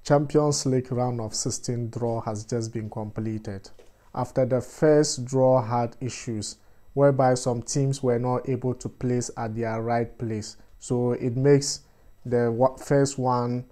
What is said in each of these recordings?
Champions League round of 16 draw has just been completed after the first draw had issues whereby some teams were not able to place at their right place. So it makes the first one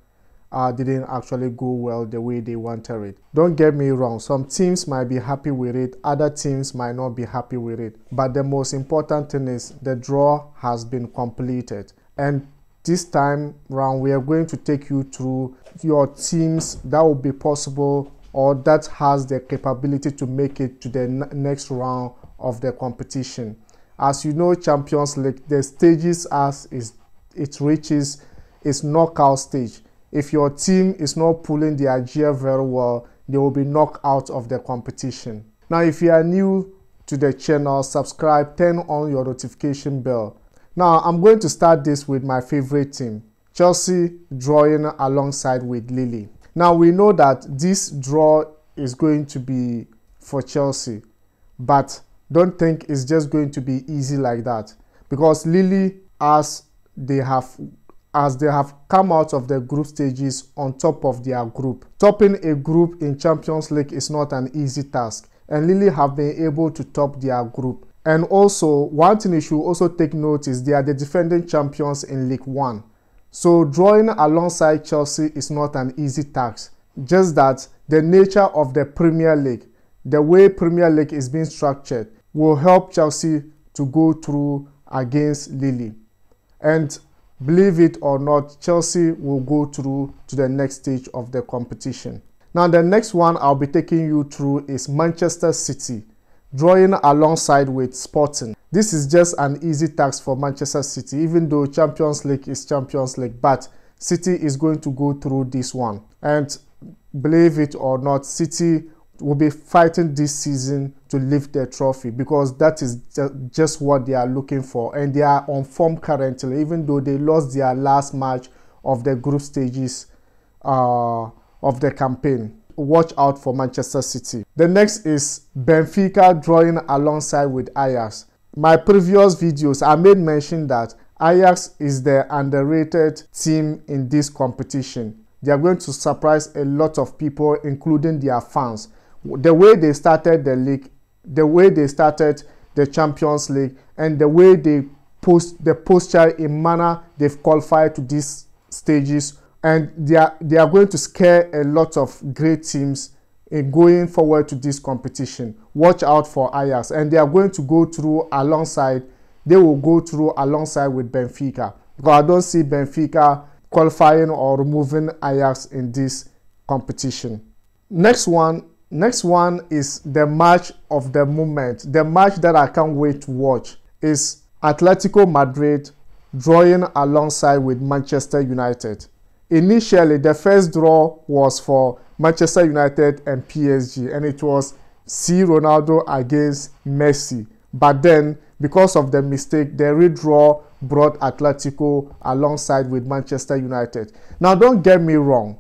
didn't actually go well the way they wanted it. Don't get me wrong, some teams might be happy with it, other teams might not be happy with it. But the most important thing is the draw has been completed. And this time round, we are going to take you through your teams that will be possible or that has the capability to make it to the next round of the competition. As you know, Champions League, the stages as it reaches its knockout stage. If your team is not pulling their gear very well, they will be knocked out of the competition. Now, if you are new to the channel, subscribe, turn on your notification bell. Now, I'm going to start this with my favorite team, Chelsea, drawing alongside with Lille. Now, we know that this draw is going to be for Chelsea, but don't think it's just going to be easy like that, because Lille, as they have come out of the group stages on top of their group. Topping a group in Champions League is not an easy task, and Lille have been able to top their group. And also, one thing you should also take note is they are the defending champions in League One. So drawing alongside Chelsea is not an easy task. Just that the nature of the Premier League, the way Premier League is being structured, will help Chelsea to go through against Lille. And believe it or not, Chelsea will go through to the next stage of the competition. Now, the next one I'll be taking you through is Manchester City, drawing alongside with Sporting. This is just an easy task for Manchester City, even though Champions League is Champions League, but City is going to go through this one. And believe it or not, City will be fighting this season to lift their trophy, because that is just what they are looking for, and they are on form currently, even though they lost their last match of the group stages of the campaign. Watch out for Manchester City. The next is Benfica, drawing alongside with Ajax. My previous videos, I made mention that Ajax is the underrated team in this competition. They are going to surprise a lot of people, including their fans. The way they started the league, the way they started the Champions League, and the way they posture in manner they've qualified to these stages, and they are going to scare a lot of great teams in going forward to this competition. Watch out for Ajax, and they are going to go through alongside. They will go through alongside with Benfica, because I don't see Benfica qualifying or removing Ajax in this competition. Next one is the match of the moment. The match that I can't wait to watch is Atletico Madrid drawing alongside with Manchester United. Initially, the first draw was for Manchester United and PSG, and it was C. Ronaldo against Messi. But then, because of the mistake, the redraw brought Atletico alongside with Manchester United. Now, don't get me wrong.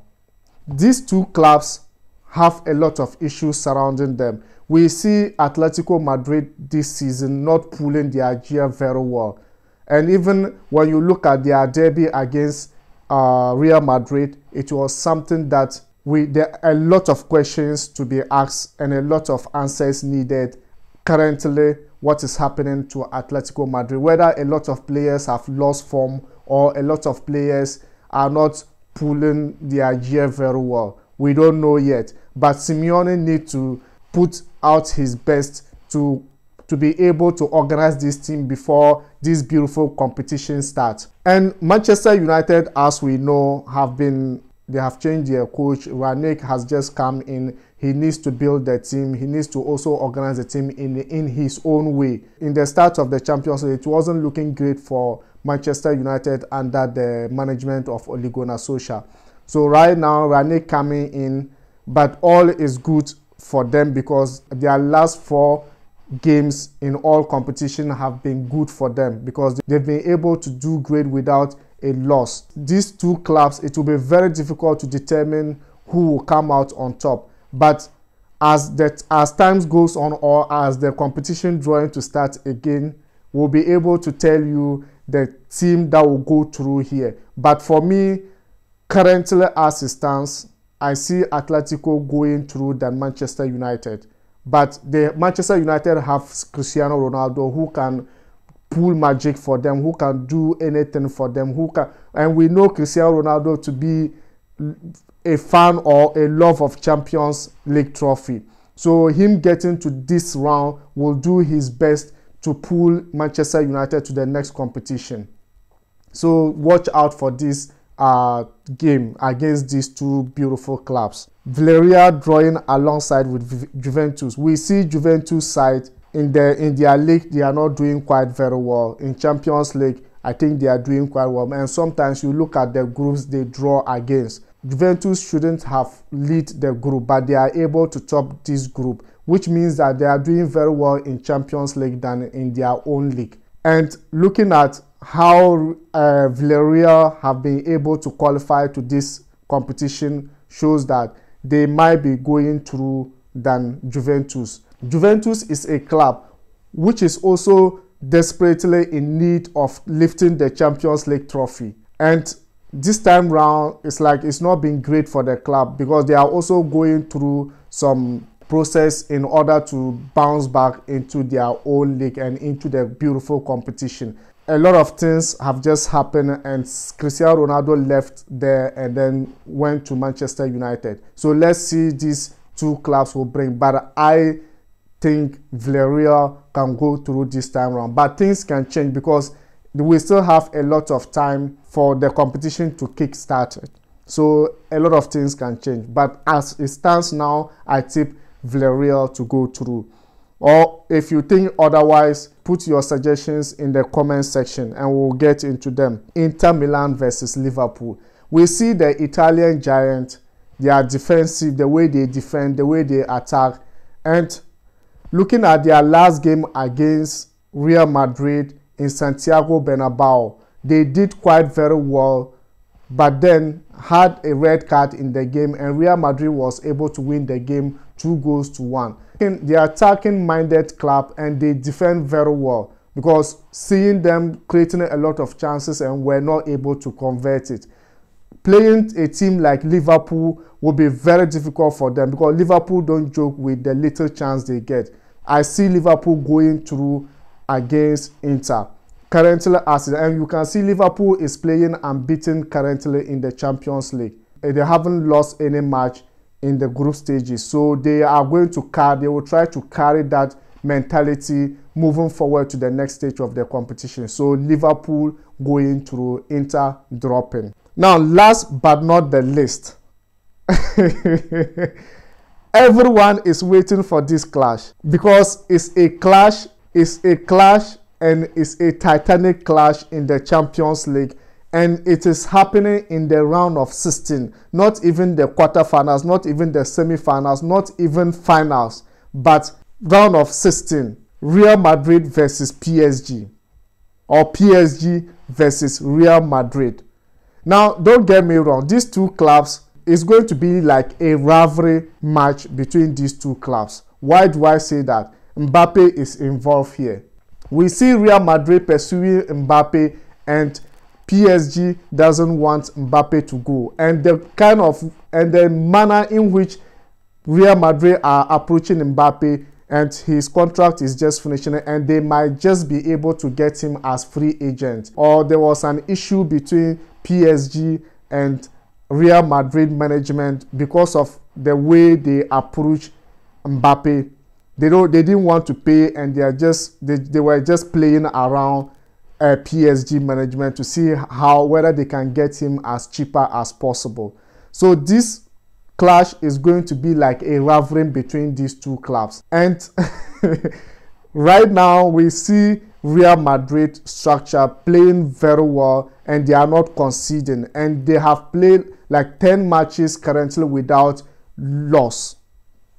These two clubs have a lot of issues surrounding them. We see Atletico Madrid this season not pulling their gear very well. And even when you look at their derby against Real Madrid, it was something that there are a lot of questions to be asked and a lot of answers needed. Currently, what is happening to Atletico Madrid, whether a lot of players have lost form or a lot of players are not pulling their gear very well, we don't know yet. But Simeone needs to put out his best to be able to organize this team before this beautiful competition starts. And Manchester United, as we know, they have changed their coach. Rangnick has just come in. He needs to build the team. He needs to also organize the team in his own way. In the start of the Champions League, it wasn't looking great for Manchester United under the management of Ole Gunnar Solskjaer. So right now, Rangnick coming in, but all is good for them because their last 4 games in all competition have been good for them, because they've been able to do great without a loss. These two clubs, it will be very difficult to determine who will come out on top. But as time goes on, or as the competition drawing to start again, we'll be able to tell you the team that will go through here. But for me, currently as it stands, I see Atletico going through than Manchester United. But the Manchester United have Cristiano Ronaldo, who can pull magic for them, who can do anything for them, and we know Cristiano Ronaldo to be a fan or a love of Champions League trophy. So him getting to this round will do his best to pull Manchester United to the next competition. So watch out for this game against these two beautiful clubs. Villarreal drawing alongside with Juventus. We see Juventus side in their league, they are not doing quite very well. In Champions League, I think they are doing quite well. And sometimes you look at the groups they draw against. Juventus shouldn't have lead the group, but they are able to top this group, which means that they are doing very well in Champions League than in their own league. And looking at how Villarreal have been able to qualify to this competition shows that they might be going through than Juventus. Juventus is a club which is also desperately in need of lifting the Champions League trophy. And this time round, it's like it's not been great for the club because they are also going through some process in order to bounce back into their own league and into the beautiful competition. A lot of things have just happened, and Cristiano Ronaldo left there and then went to Manchester United. So let's see these two clubs will bring. But I think Villarreal can go through this time around. But things can change because we still have a lot of time for the competition to kick-start. So a lot of things can change. But as it stands now, I tip Villarreal to go through. Or if you think otherwise, put your suggestions in the comment section and we'll get into them. Inter Milan versus Liverpool. We see the Italian giant, they are defensive, the way they defend, the way they attack. And looking at their last game against Real Madrid in Santiago Bernabeu, they did quite very well, but then had a red card in the game, and Real Madrid was able to win the game 2-1. They are attacking-minded club and they defend very well because seeing them creating a lot of chances and were not able to convert it. Playing a team like Liverpool will be very difficult for them because Liverpool don't joke with the little chance they get. I see Liverpool going through against Inter. Currently, and you can see Liverpool is playing unbeaten currently in the Champions League. They haven't lost any match in the group stages, so they are going to they will try to carry that mentality moving forward to the next stage of the competition. So Liverpool going through, Inter dropping. Now, last but not the least, everyone is waiting for this clash because it's a clash, and it's a titanic clash in the Champions League, and it is happening in the round of 16, not even the quarterfinals, not even the semi-finals, not even finals, but round of 16. Real Madrid versus PSG, or PSG versus Real Madrid. Now, don't get me wrong, these two clubs is going to be like a rivalry match between these two clubs. Why do I say that? Mbappe is involved here. We see Real Madrid pursuing Mbappe, and PSG doesn't want Mbappe to go. And the manner in which Real Madrid are approaching Mbappe, and his contract is just finishing, and they might just be able to get him as free agent. Or there was an issue between PSG and Real Madrid management because of the way they approach Mbappe. They didn't want to pay, and they were just playing around PSG management to see whether they can get him as cheaper as possible. So this clash is going to be like a rivalry between these two clubs. And right now we see Real Madrid structure playing very well, and they are not conceding, and they have played like 10 matches currently without loss.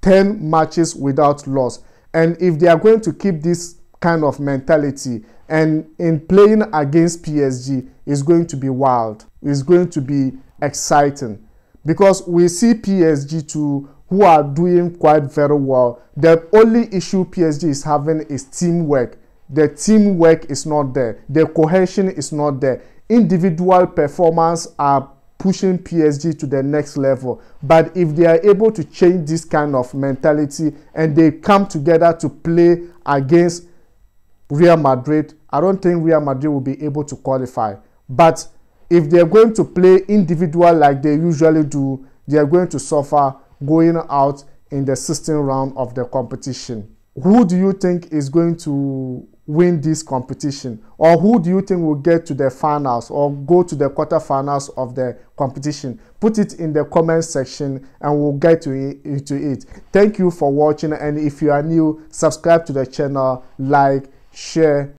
10 matches without loss. And if they are going to keep this kind of mentality, and in playing against PSG, is going to be wild. It's going to be exciting because we see PSG too, who are doing quite very well. The only issue PSG is having is teamwork. The teamwork is not there. The cohesion is not there. Individual performance are pushing PSG to the next level. But if they are able to change this kind of mentality and they come together to play against Real Madrid, I don't think Real Madrid will be able to qualify. But if they're going to play individual like they usually do, they are going to suffer going out in the 16th round of the competition. Who do you think is going to win this competition? Or who do you think will get to the finals or go to the quarterfinals of the competition? Put it in the comment section and we'll get into it. Thank you for watching, and if you are new, subscribe to the channel, like, share,